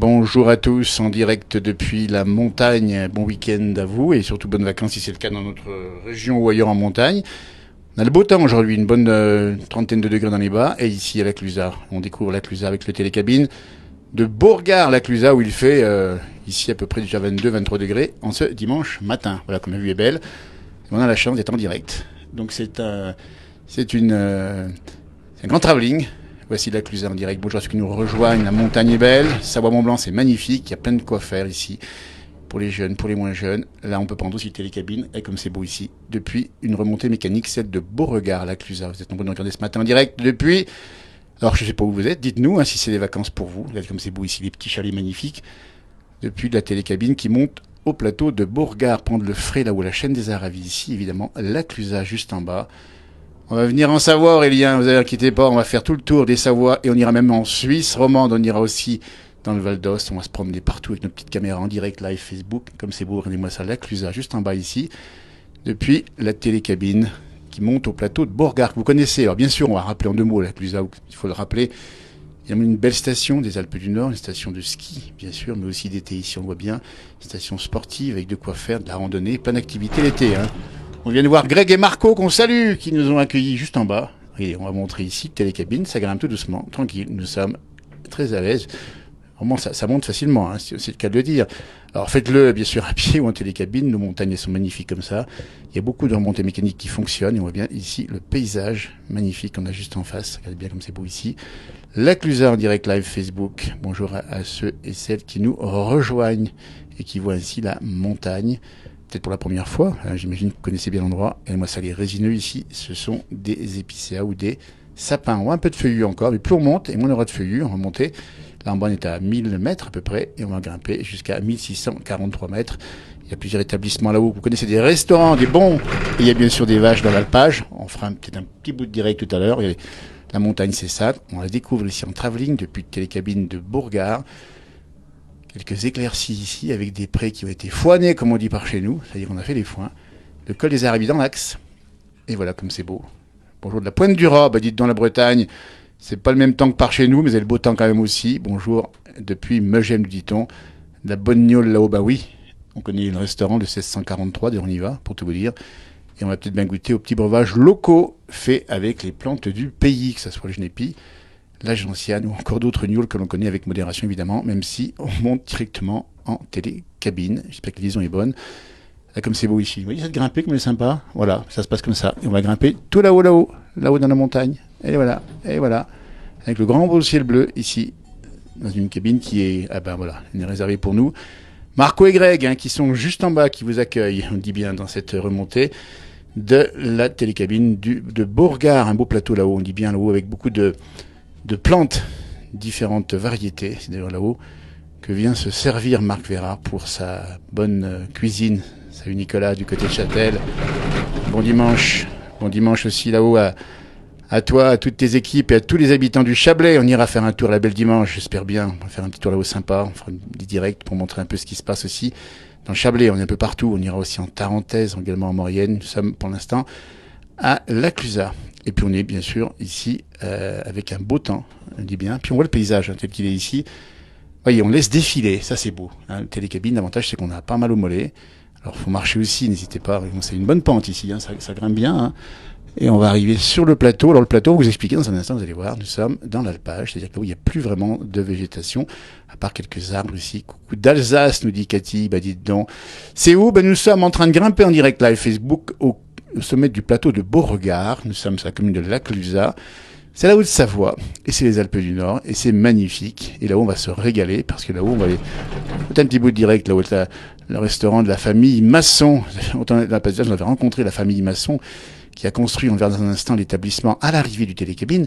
Bonjour à tous, en direct depuis la montagne. Bon week-end à vous et surtout bonnes vacances si c'est le cas dans notre région ou ailleurs en montagne. On a le beau temps aujourd'hui, une bonne trentaine de degrés dans les bas. Et ici à la Clusaz, on découvre la Clusaz avec le télécabine de Beauregard, Clusaz, où il fait ici à peu près déjà 22-23 degrés en ce dimanche matin. Voilà, comme la vue est belle. Et on a la chance d'être en direct. Donc c'est un grand travelling. Voici la Clusaz en direct. Bonjour à ceux qui nous rejoignent. La montagne est belle. Savoie-Mont-Blanc, c'est magnifique. Il y a plein de quoi faire ici. Pour les jeunes, pour les moins jeunes. Là, on peut prendre aussi le télécabine. Et comme c'est beau ici, depuis une remontée mécanique, celle de Beauregard, la Clusaz. Vous êtes nombreux de regarder ce matin en direct depuis. Alors, je ne sais pas où vous êtes. Dites-nous si c'est des vacances pour vous. Regardez comme c'est beau ici, les petits chalets magnifiques. Depuis la télécabine qui monte au plateau de Beauregard. Prendre le frais là où la chaîne des Aravis ici, évidemment. La Clusaz juste en bas. On va venir en Savoie, Aurélien, vous inquiétez pas, on va faire tout le tour des Savoies et on ira même en Suisse romande, on ira aussi dans le Val d'Ost, on va se promener partout avec nos petites caméras en direct, live Facebook, comme c'est beau, regardez-moi ça, la Clusaz, juste en bas ici, depuis la télécabine qui monte au plateau de Beauregard, que vous connaissez. Alors bien sûr, on va rappeler en deux mots la Clusaz, il faut le rappeler, il y a une belle station des Alpes du Nord, une station de ski, bien sûr, mais aussi d'été ici, on voit bien, une station sportive avec de quoi faire, de la randonnée, plein d'activités l'été, hein. On vient de voir Greg et Marco qu'on salue, qui nous ont accueillis juste en bas. Et on va montrer ici, télécabine, ça grimpe tout doucement, tranquille, nous sommes très à l'aise. Vraiment, ça monte facilement, hein, c'est le cas de le dire. Alors faites-le, bien sûr, à pied ou en télécabine, nos montagnes sont magnifiques comme ça. Il y a beaucoup de remontées mécaniques qui fonctionnent, et on voit bien ici le paysage magnifique qu'on a juste en face. Regardez bien comme c'est beau ici. La Clusaz en direct live Facebook. Bonjour à ceux et celles qui nous rejoignent et qui voient ainsi la montagne. Peut-être pour la première fois, j'imagine que vous connaissez bien l'endroit. Et moi, ça, les résineux ici, ce sont des épicéas ou des sapins. On voit un peu de feuillus encore, mais plus on monte, et moins on aura de feuillus. On va monter. Là, en bas, on est à 1000 mètres à peu près, et on va grimper jusqu'à 1643 mètres. Il y a plusieurs établissements là-haut. Vous connaissez des restaurants, des bons. Et il y a bien sûr des vaches dans l'alpage. On fera peut-être un petit bout de direct tout à l'heure. La montagne, c'est ça. On la découvre ici en travelling depuis la télécabine de Beauregard. Quelques éclaircies ici avec des prés qui ont été foinés, comme on dit par chez nous. C'est-à-dire qu'on a fait les foins. Le col des Aravis dans l'axe. Et voilà comme c'est beau. Bonjour de la Pointe du Rhum, dites dans la Bretagne. C'est pas le même temps que par chez nous, mais c'est le beau temps quand même aussi. Bonjour depuis Megève, nous dit-on. La bonne gnôle là-haut, bah oui. On connaît le restaurant de 1643, d'ailleurs on y va, pour tout vous dire. Et on va peut-être bien goûter aux petits breuvages locaux faits avec les plantes du pays, que ce soit le genépi, la gentiane ou encore d'autres gnôles que l'on connaît avec modération évidemment, même si on monte directement en télécabine. J'espère que la liaison est bonne. Là, comme c'est beau ici. Vous voyez cette grimpée comme elle est sympa. Voilà, ça se passe comme ça. Et on va grimper tout là-haut dans la montagne. Et voilà, avec le grand beau ciel bleu ici, dans une cabine qui est, elle est réservée pour nous. Marco et Greg, qui sont juste en bas, qui vous accueillent, on dit bien, dans cette remontée de la télécabine de Beauregard. Un beau plateau là-haut, on dit bien là-haut, avec beaucoup de plantes, différentes variétés. C'est d'ailleurs là-haut que vient se servir Marc Vérard pour sa bonne cuisine. Salut Nicolas du côté de Châtel. Bon dimanche aussi là-haut à toi, à toutes tes équipes et à tous les habitants du Chablais. On ira faire un tour la belle dimanche, j'espère bien. On va faire un petit tour là-haut sympa. On fera des directs pour montrer un peu ce qui se passe aussi dans le Chablais. On est un peu partout. On ira aussi en Tarentaise, également en Maurienne. Nous sommes pour l'instant à la Clusaz. Et puis on est bien sûr ici avec un beau temps, on dit bien. Puis on voit le paysage tel qu'il est ici. Voyez, on laisse défiler, ça c'est beau. Le télécabine, l'avantage c'est qu'on a pas mal au mollet. Alors il faut marcher aussi, n'hésitez pas. C'est une bonne pente ici, ça grimpe bien. Et on va arriver sur le plateau. Alors le plateau, on va vous expliquer dans un instant, vous allez voir, nous sommes dans l'alpage, c'est-à-dire que là où il n'y a plus vraiment de végétation, à part quelques arbres ici. Coucou d'Alsace, nous dit Cathy, dites donc. C'est où? Nous sommes en train de grimper en direct live Facebook au sommet du plateau de Beauregard. Nous sommes sur la commune de la Clusaz. C'est la Haute-Savoie, et c'est les Alpes du Nord, et c'est magnifique. Et là-haut, on va se régaler, parce que là-haut, on va aller un petit bout de direct, là-haut, le restaurant de la famille Masson. Autant la passage, on avait rencontré la famille Masson, qui a construit, on verra dans un instant, l'établissement à l'arrivée du télécabine,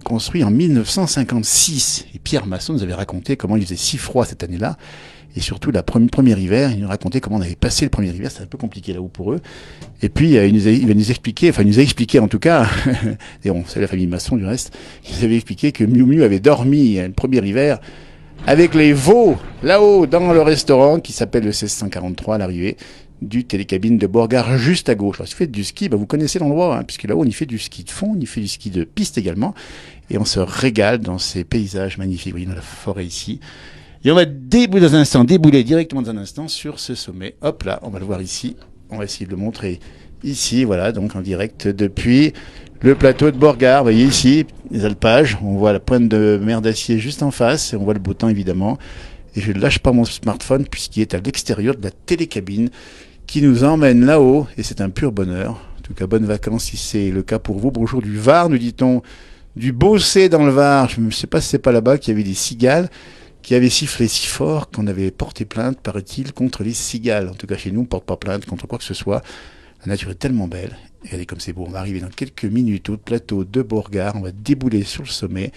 construit en 1956. Et Pierre Masson nous avait raconté comment il faisait si froid cette année-là. Et surtout, le premier hiver, il nous racontait comment on avait passé le premier hiver. C'était un peu compliqué là-haut pour eux. Et puis, il nous a expliqué en tout cas, et bon, c'est la famille Masson du reste, il nous avait expliqué que Miu Miu avait dormi le premier hiver avec les veaux là-haut dans le restaurant qui s'appelle le 1643 à l'arrivée du télécabine de Beauregard juste à gauche. Alors, si vous faites du ski, vous connaissez l'endroit, puisque là-haut, on y fait du ski de fond, on y fait du ski de piste également. Et on se régale dans ces paysages magnifiques. Vous voyez, dans la forêt ici. Et on va débouler dans un instant, débouler directement dans un instant sur ce sommet. Hop là, on va le voir ici. On va essayer de le montrer ici, voilà, donc en direct depuis le plateau de Borgard. Vous voyez ici, les alpages. On voit la pointe de mer d'Acier juste en face et on voit le beau temps évidemment. Et je ne lâche pas mon smartphone puisqu'il est à l'extérieur de la télécabine qui nous emmène là-haut et c'est un pur bonheur. En tout cas, bonnes vacances si c'est le cas pour vous. Bonjour du Var, nous dit-on, du Beaussais dans le Var. Je ne sais pas si c'est pas là-bas qu'il y avait des cigales qui avaient sifflé si fort qu'on avait porté plainte, paraît-il, contre les cigales. En tout cas, chez nous, on ne porte pas plainte contre quoi que ce soit. La nature est tellement belle. Regardez comme c'est beau. On va arriver dans quelques minutes au plateau de Borgard. On va débouler sur le sommet.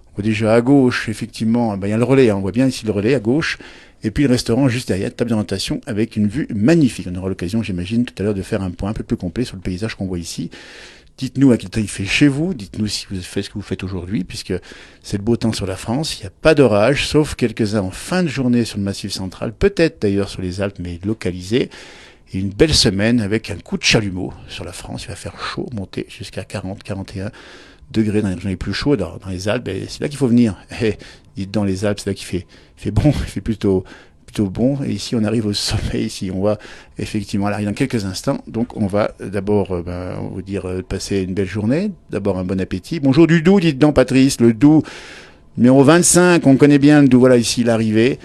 On voit déjà à gauche, effectivement, il y a le relais. On voit bien ici le relais à gauche. Et puis le restaurant juste derrière, table d'orientation avec une vue magnifique. On aura l'occasion, j'imagine, tout à l'heure de faire un point un peu plus complet sur le paysage qu'on voit ici. Dites-nous à quel temps il fait chez vous. Dites-nous si vous faites ce que vous faites aujourd'hui, puisque c'est le beau temps sur la France. Il n'y a pas d'orage, sauf quelques-uns en fin de journée sur le Massif central. Peut-être d'ailleurs sur les Alpes, mais localisés. Et une belle semaine avec un coup de chalumeau sur la France. Il va faire chaud, monter jusqu'à 40, 41 degrés dans les régions les plus chaudes. Dans les Alpes, c'est là qu'il faut venir. Et dites dans les Alpes, c'est là qu'il fait bon, il fait plutôt bon. Et ici, on arrive au sommet. Ici, on va effectivement arriver dans quelques instants. Donc, on va d'abord, on vous dire, passer une belle journée. D'abord, un bon appétit. Bonjour du Doubs, dites donc, Patrice. Le Doubs, numéro 25. On connaît bien le Doubs. Voilà, ici, l'arrivée.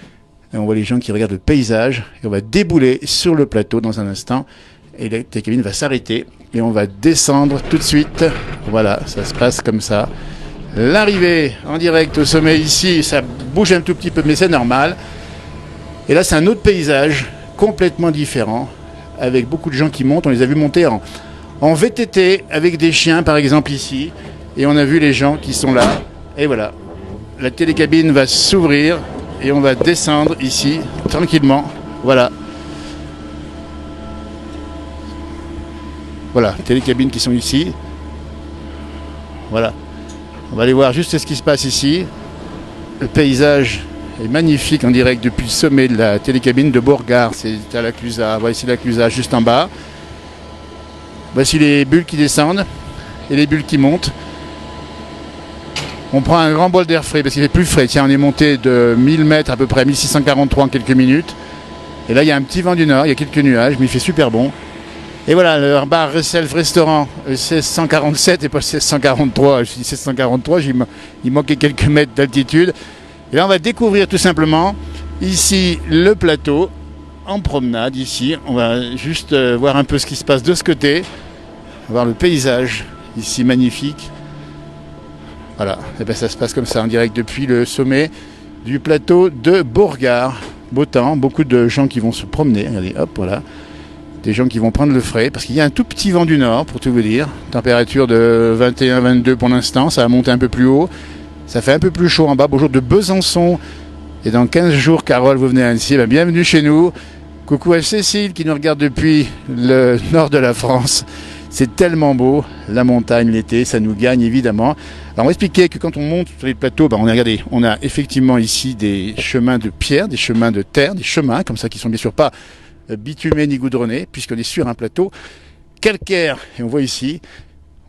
Et on voit les gens qui regardent le paysage. Et on va débouler sur le plateau dans un instant. Et la télécabine va s'arrêter. Et on va descendre tout de suite. Voilà, ça se passe comme ça. L'arrivée en direct au sommet ici, ça bouge un tout petit peu, mais c'est normal. Et là, c'est un autre paysage, complètement différent, avec beaucoup de gens qui montent. On les a vus monter en VTT, avec des chiens, par exemple, ici. Et on a vu les gens qui sont là. Et voilà, la télécabine va s'ouvrir et on va descendre ici, tranquillement. Voilà. Voilà, télécabines qui sont ici. Voilà. On va aller voir juste ce qui se passe ici. Le paysage est magnifique en direct depuis le sommet de la télécabine de Borgard. C'est à la Clusaz. Voici la Clusaz juste en bas. Voici les bulles qui descendent et les bulles qui montent. On prend un grand bol d'air frais parce qu'il fait plus frais. Tiens, on est monté de 1000 mètres à peu près 1643 en quelques minutes. Et là, il y a un petit vent du nord, il y a quelques nuages, mais il fait super bon. Et voilà, le bar Self Restaurant, 1647 et pas 1643. Je dis 1643, il manquait quelques mètres d'altitude. Et là, on va découvrir tout simplement ici le plateau en promenade. Ici, on va juste voir un peu ce qui se passe de ce côté. On va voir le paysage ici magnifique. Voilà, et ben ça se passe comme ça en direct depuis le sommet du plateau de Borgard. Beau temps, beaucoup de gens qui vont se promener. Regardez, hop, voilà. Des gens qui vont prendre le frais, parce qu'il y a un tout petit vent du nord, pour tout vous dire. Température de 21-22 pour l'instant, ça va monter un peu plus haut. Ça fait un peu plus chaud en bas. Bonjour de Besançon. Et dans 15 jours, Carole, vous venez à Annecy. Ben, bienvenue chez nous. Coucou à Cécile qui nous regarde depuis le nord de la France. C'est tellement beau, la montagne, l'été, ça nous gagne évidemment. Alors on va expliquer que quand on monte sur les plateaux, on a effectivement ici des chemins de pierre, des chemins de terre, des chemins comme ça qui sont bien sûr pas bitumés ni goudronnés, puisqu'on est sur un plateau calcaire. Et on voit ici,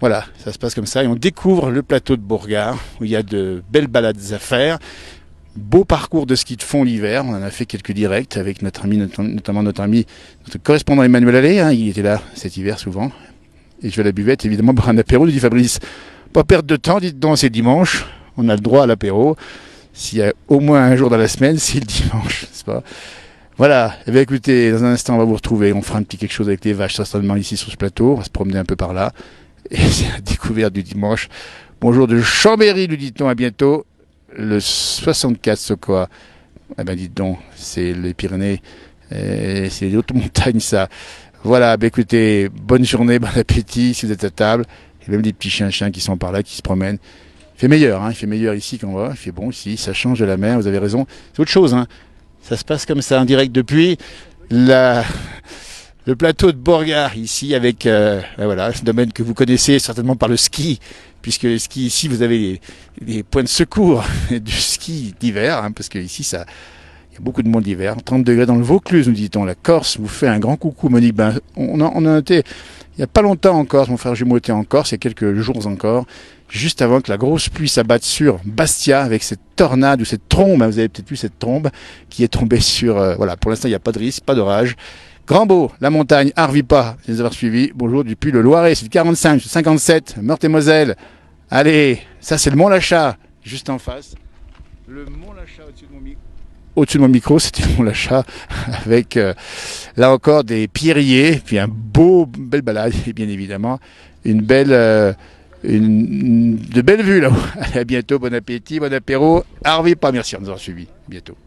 voilà, ça se passe comme ça. Et on découvre le plateau de Borgard, où il y a de belles balades à faire. Beau parcours de ski de fond l'hiver. On en a fait quelques directs avec notre ami, notamment notre correspondant Emmanuel Allais. Hein, il était là cet hiver souvent. Et je vais à la buvette, évidemment, boire un apéro, nous dit Fabrice. Pas perdre de temps, dites donc, c'est dimanche. On a le droit à l'apéro. S'il y a au moins un jour dans la semaine, c'est le dimanche, n'est-ce pas? Voilà. Eh bien, écoutez, dans un instant, on va vous retrouver. On fera un petit quelque chose avec les vaches, certainement ici sur ce plateau. On va se promener un peu par là. Et c'est la découverte du dimanche. Bonjour de Chambéry, nous dit-on, à bientôt. Le 64, c'est quoi? Eh ben, dites donc, c'est les Pyrénées. C'est les hautes montagnes, ça. Voilà, bah écoutez, bonne journée, bon appétit si vous êtes à table. Il y a même des petits chiens qui sont par là, qui se promènent. Il fait meilleur, hein, il fait meilleur ici qu'en bas. Il fait bon ici, ça change de la mer, vous avez raison. C'est autre chose, hein. Ça se passe comme ça en direct depuis le plateau de Borgard, ici, avec voilà, ce domaine que vous connaissez certainement par le ski, puisque le ski ici, vous avez les points de secours du ski d'hiver, hein, parce que ici, ça... Il y a beaucoup de monde l'hiver. 30 degrés dans le Vaucluse, nous dit-on. La Corse vous fait un grand coucou, Monique. Ben, on a été, il n'y a pas longtemps en Corse, mon frère jumeau était en Corse, il y a quelques jours encore, juste avant que la grosse pluie s'abatte sur Bastia, avec cette tornade ou cette trombe, hein, vous avez peut-être vu cette trombe, qui est tombée sur... voilà, pour l'instant, il n'y a pas de risque, pas d'orage. Grand-Beau, la montagne, Arvipas, les avoir suivis. Bonjour depuis le Loiret, c'est le 45, c'est le 57, Meurthe-et-Moselle. Allez, ça c'est le Mont-Lachat, juste en face. Le Mont-Lachat au-dessus de mon micro, c'était mon Lachat, avec là encore des pierriers, puis un belle balade, et bien évidemment, de belles vues là-haut. Allez, à bientôt, bon appétit, bon apéro. Arvipas, merci de nous avoir suivis. À bientôt.